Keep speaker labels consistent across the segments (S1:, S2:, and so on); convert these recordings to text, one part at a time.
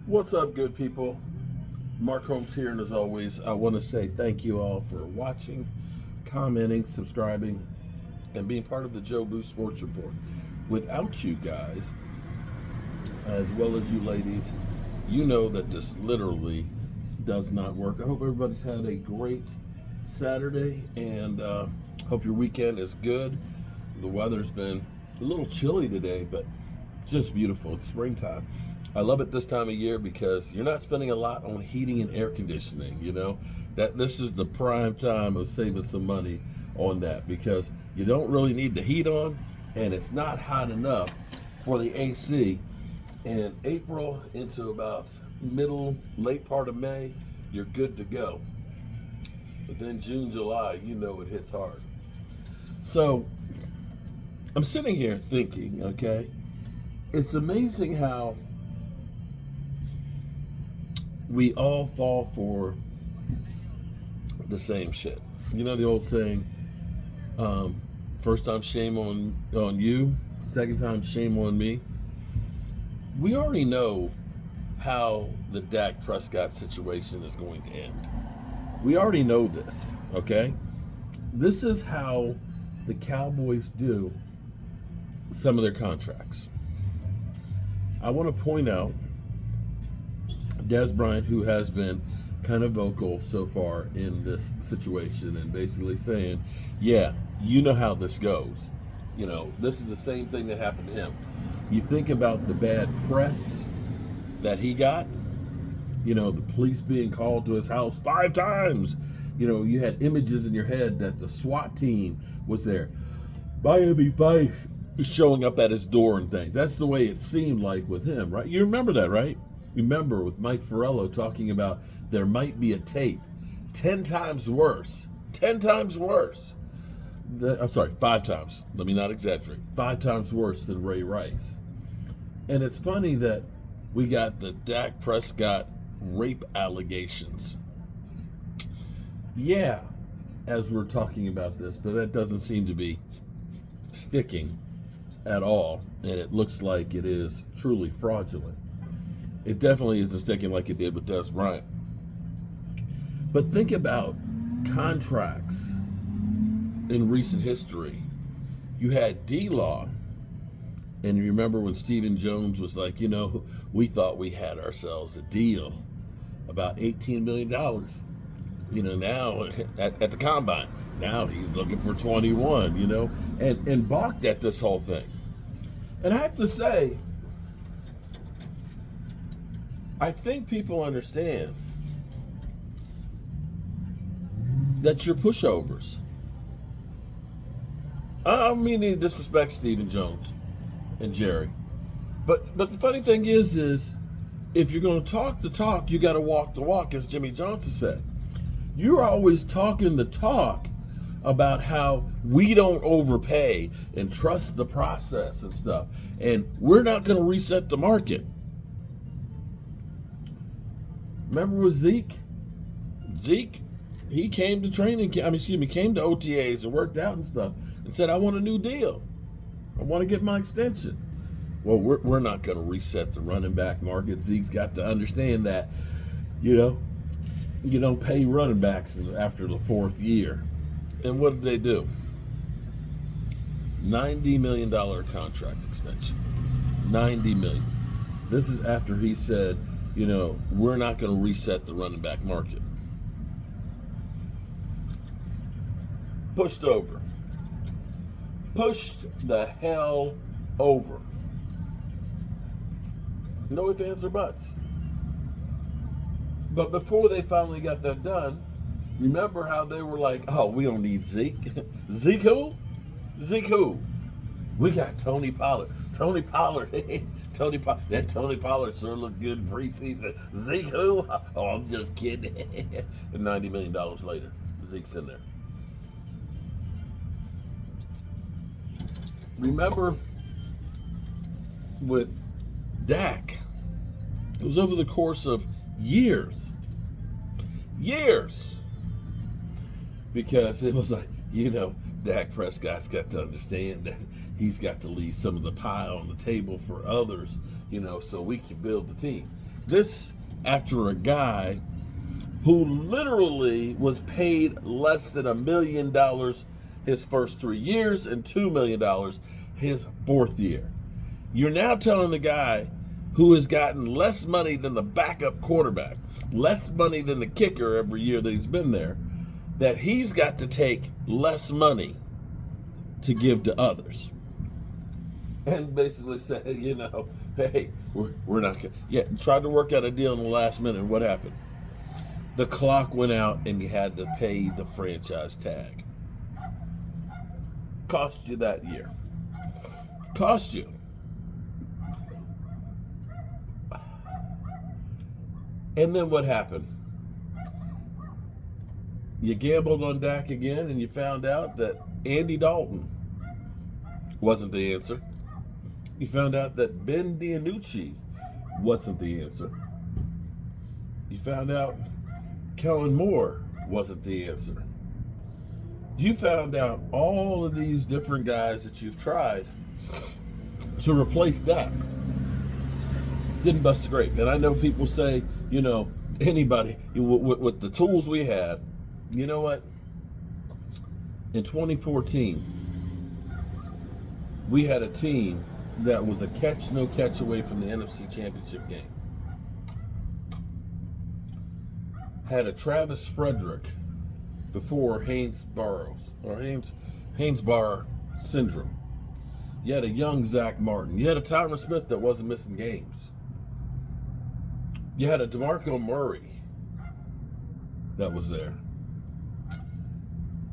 S1: What's up, good people? Mark Holmes here, and as always, I want to say thank you all for watching, commenting, subscribing, and being part of the Joe Boo Sports Report. Without you guys, as well as you ladies, you know that this literally does not work. I hope everybody's had a great Saturday, and hope your weekend is good. The weather's been a little chilly today, but just beautiful. It's springtime. I love it this time of year because you're not spending a lot on heating and air conditioning, that this is the prime time of saving some money on that because you don't really need the heat on and it's not hot enough for the AC. In April into about late part of May, you're good to go. But then June, July, it hits hard. So I'm sitting here thinking, okay, it's amazing how we all fall for the same shit. You know the old saying, first time shame on you, second time shame on me. We already know how the Dak Prescott situation is going to end. We already know this, okay? This is how the Cowboys do some of their contracts. I want to point out Des Bryant, who has been kind of vocal so far in this situation and basically saying, yeah, you know how this goes. This is the same thing that happened to him. You think about the bad press that he got, the police being called to his house 5 times. You had images in your head that the SWAT team was there. Miami Vice showing up at his door and things. That's the way it seemed like with him, right? You remember that, right? Remember with Mike Farello talking about there might be a tape 10 times worse. 10 times worse. I'm sorry, 5 times. Let me not exaggerate. 5 times worse than Ray Rice. And it's funny that we got the Dak Prescott rape allegations. Yeah, as we're talking about this, but that doesn't seem to be sticking at all. And it looks like it is truly fraudulent. It definitely isn't sticking like it did with Des Bryant. But think about contracts in recent history. You had D-Law, and you remember when Stephen Jones was like, we thought we had ourselves a deal, about $18 million. Now at the combine, now he's looking for 21, and balked at this whole thing. And I have to say, I think people understand that you're pushovers. I don't mean to disrespect Stephen Jones and Jerry. But the funny thing is if you're going to talk the talk, you got to walk the walk, as Jimmy Johnson said. You're always talking the talk about how we don't overpay and trust the process and stuff. And we're not going to reset the market. Remember with Zeke? Zeke, he came to came to OTAs and worked out and stuff and said, I want a new deal. I want to get my extension. Well, we're not going to reset the running back market. Zeke's got to understand that, you don't pay running backs after the 4th year. And what did they do? $90 million contract extension. $90 million. This is after he said, we're not going to reset the running back market. Pushed over. Pushed the hell over. No ifs, ands, or buts. But before they finally got that done, remember how they were like, oh, we don't need Zeke. Zeke who? Zeke who? We got Tony Pollard. Tony Pollard. That Tony Pollard sure looked good in preseason. Zeke who? Oh, I'm just kidding. And $90 million later, Zeke's in there. Remember with Dak, it was over the course of years. Because it was like, Dak Prescott's got to understand that he's got to leave some of the pie on the table for others, so we can build the team. This after a guy who literally was paid less than $1 million his first 3 years and $2 million his fourth year. You're now telling the guy who has gotten less money than the backup quarterback, less money than the kicker every year that he's been there, that he's got to take less money to give to others. And basically said, hey, we're not going to. Yeah, tried to work out a deal in the last minute, and what happened? The clock went out, and you had to pay the franchise tag. Cost you that year. Cost you. And then what happened? You gambled on Dak again, and you found out that Andy Dalton wasn't the answer. You found out that Ben DiNucci wasn't the answer. You found out Kellen Moore wasn't the answer. You found out all of these different guys that you've tried to replace Dak didn't bust a grape. And I know people say, anybody with the tools we had, you know what? In 2014, we had a team that was a catch, no catch away from the NFC Championship game. Had a Travis Frederick before Haynes-Barr syndrome. You had a young Zach Martin. You had a Tyron Smith that wasn't missing games. You had a DeMarco Murray that was there.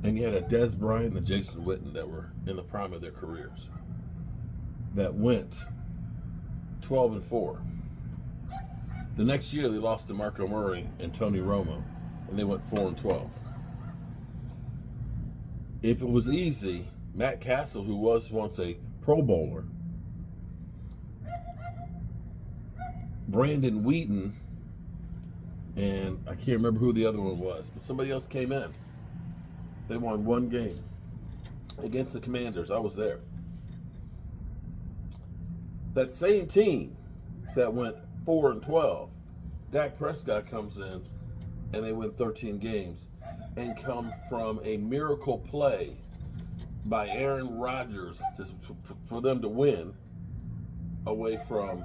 S1: And you had a Dez Bryant and a Jason Witten that were in the prime of their careers that went 12-4. The next year, they lost to DeMarco Murray and Tony Romo, and they went 4-12. If it was easy, Matt Castle, who was once a Pro Bowler, Brandon Wheaton, and I can't remember who the other one was, but somebody else came in. They won one game against the Commanders. I was there. That same team that went 4-12, Dak Prescott comes in and they win 13 games and come from a miracle play by Aaron Rodgers for them to win away from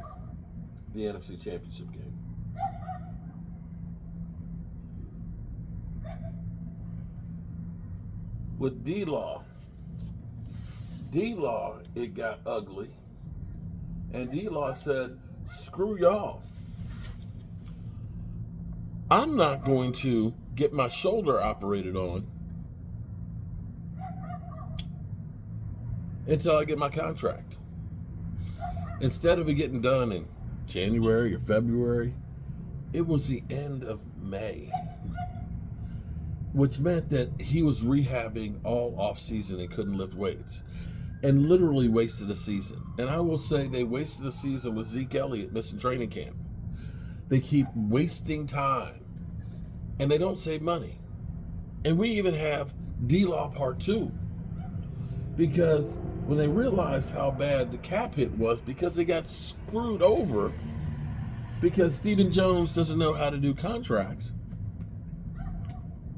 S1: the NFC Championship game. With D-Law, it got ugly. And D-Law said, screw y'all. I'm not going to get my shoulder operated on until I get my contract. Instead of it getting done in January or February, it was the end of May, which meant that he was rehabbing all off season and couldn't lift weights, and literally wasted a season. And I will say they wasted a season with Zeke Elliott missing training camp. They keep wasting time, and they don't save money. And we even have D-Law Part 2, because when they realized how bad the cap hit was, because they got screwed over because Stephen Jones doesn't know how to do contracts,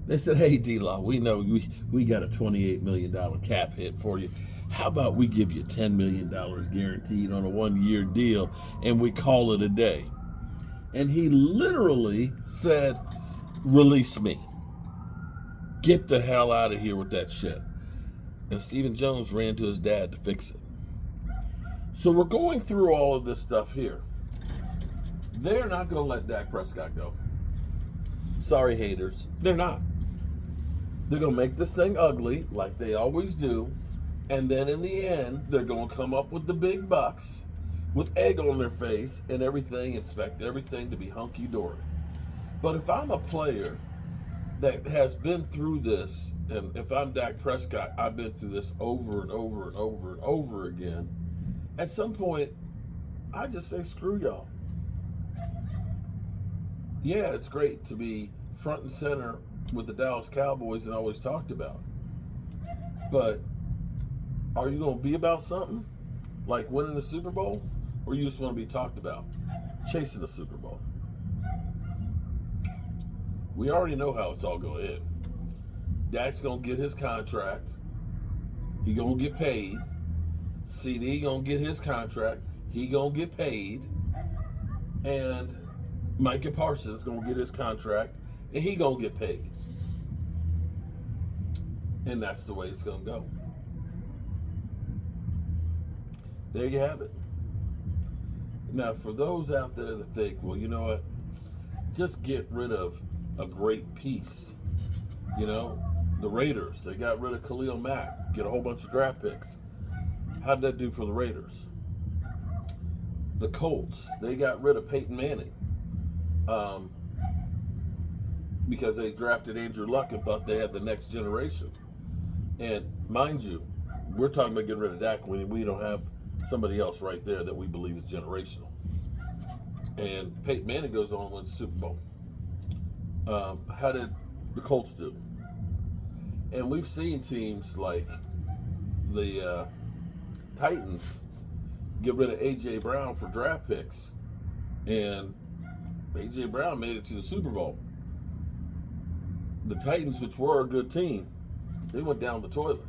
S1: they said, hey, D-Law, we know we got a $28 million cap hit for you. How about we give you $10 million guaranteed on a 1-year deal, and we call it a day? And he literally said, release me. Get the hell out of here with that shit. And Stephen Jones ran to his dad to fix it. So we're going through all of this stuff here. They're not going to let Dak Prescott go. Sorry, haters. They're not. They're going to make this thing ugly like they always do. And then in the end, they're going to come up with the big bucks with egg on their face and everything, expect everything to be hunky-dory. But if I'm a player that has been through this, and if I'm Dak Prescott, I've been through this over and over and over and over again, at some point, I just say, screw y'all. Yeah, it's great to be front and center with the Dallas Cowboys and always talked about. But are you going to be about something? Like winning the Super Bowl? Or you just want to be talked about? Chasing the Super Bowl? We already know how it's all going to end. Dak's going to get his contract. He going to get paid. CD going to get his contract. He going to get paid. And Micah Parsons going to get his contract. And he going to get paid. And that's the way it's going to go. There you have it. Now, for those out there that think, well, you know what? Just get rid of a great piece. You know, the Raiders, they got rid of Khalil Mack, get a whole bunch of draft picks. How'd that do for the Raiders? The Colts, they got rid of Peyton Manning because they drafted Andrew Luck and thought they had the next generation. And mind you, we're talking about getting rid of Dak when we don't have somebody else right there that we believe is generational. And Peyton Manning goes on and wins the Super Bowl. How did the Colts do? And we've seen teams like the Titans get rid of A.J. Brown for draft picks. And A.J. Brown made it to the Super Bowl. The Titans, which were a good team, they went down the toilet.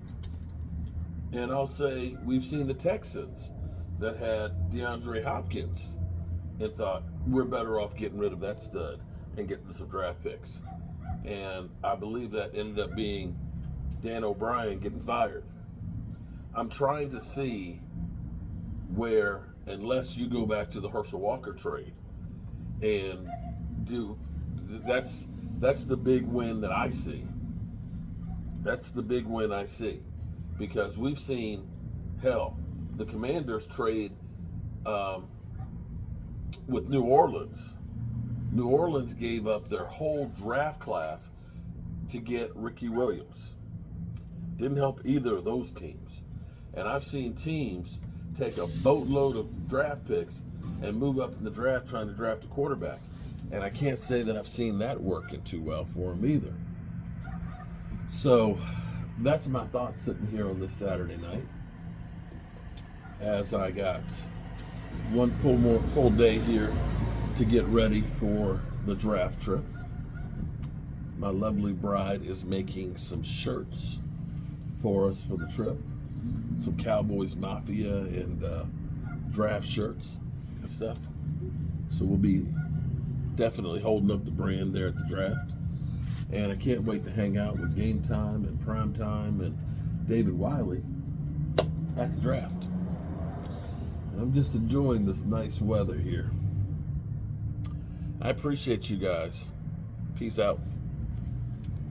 S1: And I'll say we've seen the Texans that had DeAndre Hopkins and thought we're better off getting rid of that stud and getting some draft picks. And I believe that ended up being Dan O'Brien getting fired. I'm trying to see where, unless you go back to the Herschel Walker trade and do, that's the big win that I see. That's the big win I see. Because we've seen, hell, the Commanders trade with New Orleans. New Orleans gave up their whole draft class to get Ricky Williams. Didn't help either of those teams. And I've seen teams take a boatload of draft picks and move up in the draft trying to draft a quarterback. And I can't say that I've seen that working too well for them either. So that's my thoughts sitting here on this Saturday night, as I got one full day here to get ready for the draft trip. My lovely bride is making some shirts for us for the trip, some Cowboys Mafia and draft shirts and stuff. So we'll be definitely holding up the brand there at the draft. And I can't wait to hang out with Game Time and Prime Time and David Wiley at the draft. And I'm just enjoying this nice weather here. I appreciate you guys. Peace out.